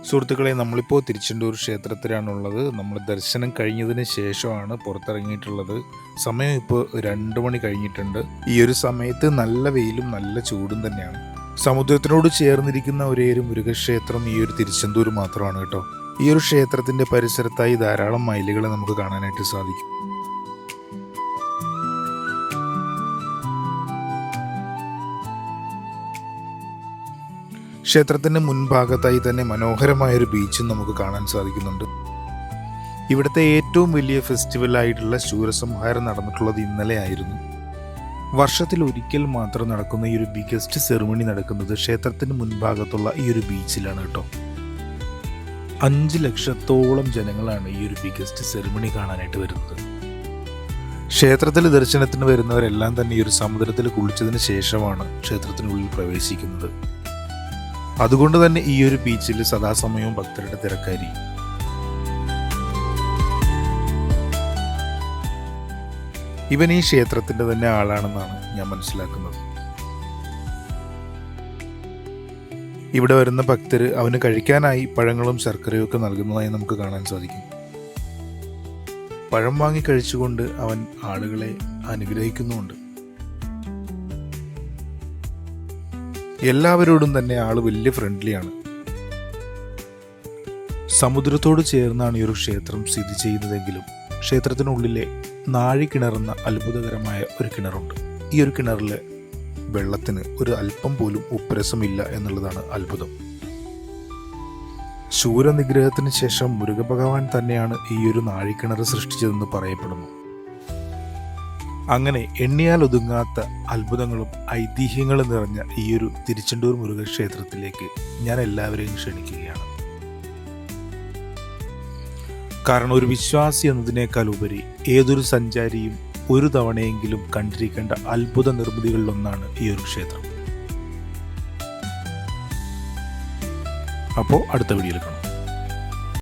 സുഹൃത്തുക്കളെ, നമ്മളിപ്പോൾ തിരുച്ചെണ്ടൂർ ക്ഷേത്രത്തിലാണുള്ളത്. നമ്മൾ ദർശനം കഴിഞ്ഞതിന് ശേഷമാണ് പുറത്തിറങ്ങിയിട്ടുള്ളത്. സമയം ഇപ്പോൾ 2 മണി കഴിഞ്ഞിട്ടുണ്ട്. ഈ ഒരു സമയത്ത് നല്ല വെയിലും നല്ല ചൂടും തന്നെയാണ്. സമുദ്രത്തിനോട് ചേർന്നിരിക്കുന്ന ഒരേയൊരു മുരുകക്ഷേത്രം ഈ ഒരു തിരുച്ചെന്തൂർ മാത്രമാണ് കേട്ടോ. ഈ ഒരു ക്ഷേത്രത്തിൻ്റെ പരിസരത്തായി ധാരാളം മയിലുകളെ നമുക്ക് കാണാനായിട്ട് സാധിക്കും. ക്ഷേത്രത്തിൻ്റെ മുൻഭാഗത്തായി തന്നെ മനോഹരമായൊരു ബീച്ചും നമുക്ക് കാണാൻ സാധിക്കുന്നുണ്ട്. ഇവിടുത്തെ ഏറ്റവും വലിയ ഫെസ്റ്റിവലായിട്ടുള്ള ശൂരസംഹാരം നടന്നിട്ടുള്ളത് ഇന്നലെ ആയിരുന്നു. വർഷത്തിൽ ഒരിക്കൽ മാത്രം നടക്കുന്ന ഈ ഒരു ബിഗസ്റ്റ് സെറിമണി നടക്കുന്നത് ക്ഷേത്രത്തിന് മുൻഭാഗത്തുള്ള ഈ ഒരു ബീച്ചിലാണ് കേട്ടോ. 5 ലക്ഷത്തോളം ജനങ്ങളാണ് ഈ ഒരു ബിഗസ്റ്റ് സെറിമണി കാണാനായിട്ട് വരുന്നത്. ക്ഷേത്രത്തിൽ ദർശനത്തിന് വരുന്നവരെല്ലാം തന്നെ ഈ ഒരു സമുദ്രത്തിൽ കുളിച്ചതിന് ശേഷമാണ് ക്ഷേത്രത്തിനുള്ളിൽ പ്രവേശിക്കുന്നത്. അതുകൊണ്ട് തന്നെ ഈ ഒരു ബീച്ചിൽ സദാസമയവും ഭക്തരുടെ തിരക്കായിരിക്കും. ഇവൻ ഈ ക്ഷേത്രത്തിന്റെ തന്നെ ആളാണെന്നാണ് ഞാൻ മനസ്സിലാക്കുന്നത്. ഇവിടെ വരുന്ന ഭക്തര് അവന് കഴിക്കാനായി പഴങ്ങളും ശർക്കരയും ഒക്കെ നൽകുന്നതായി നമുക്ക് കാണാൻ സാധിക്കും. പഴം വാങ്ങി കഴിച്ചുകൊണ്ട് അവൻ ആളുകളെ അനുഗ്രഹിക്കുന്നുമുണ്ട്. എല്ലാവരോടും തന്നെ ആള് വലിയ ഫ്രണ്ട്ലിയാണ്. സമുദ്രത്തോട് ചേർന്നാണ് ഈ ഒരു ക്ഷേത്രം സ്ഥിതി ചെയ്യുന്നതെങ്കിലും ക്ഷേത്രത്തിനുള്ളിലെ നാഴിക്കിണറെന്ന അത്ഭുതകരമായ ഒരു കിണറുണ്ട്. ഈ ഒരു കിണറിലെ വെള്ളത്തിന് ഒരു അല്പം പോലും ഉപ്പരസമില്ല എന്നുള്ളതാണ് അത്ഭുതം. ശൂരനിഗ്രഹത്തിന് ശേഷം മുരുകഭഗവാൻ തന്നെയാണ് ഈ ഒരു നാഴിക്കിണർ സൃഷ്ടിച്ചതെന്ന് പറയപ്പെടുന്നു. അങ്ങനെ എണ്ണിയാൽ ഒതുങ്ങാത്ത അത്ഭുതങ്ങളും ഐതിഹ്യങ്ങളും നിറഞ്ഞ ഈ ഒരു തിരുച്ചെണ്ടൂർ മുരുകക്ഷേത്രത്തിലേക്ക് ഞാൻ എല്ലാവരെയും ക്ഷണിക്കുകയാണ്. കാരണം ഒരു വിശ്വാസി എന്നതിനേക്കാൾ ഉപരി ഏതൊരു സഞ്ചാരിയും ഒരു തവണയെങ്കിലും കണ്ടിരിക്കേണ്ട അത്ഭുത നിർമ്മിതികളിലൊന്നാണ് ഈ ഒരു ക്ഷേത്രം. അപ്പോൾ അടുത്ത വീഡിയോയിൽ കാണാം.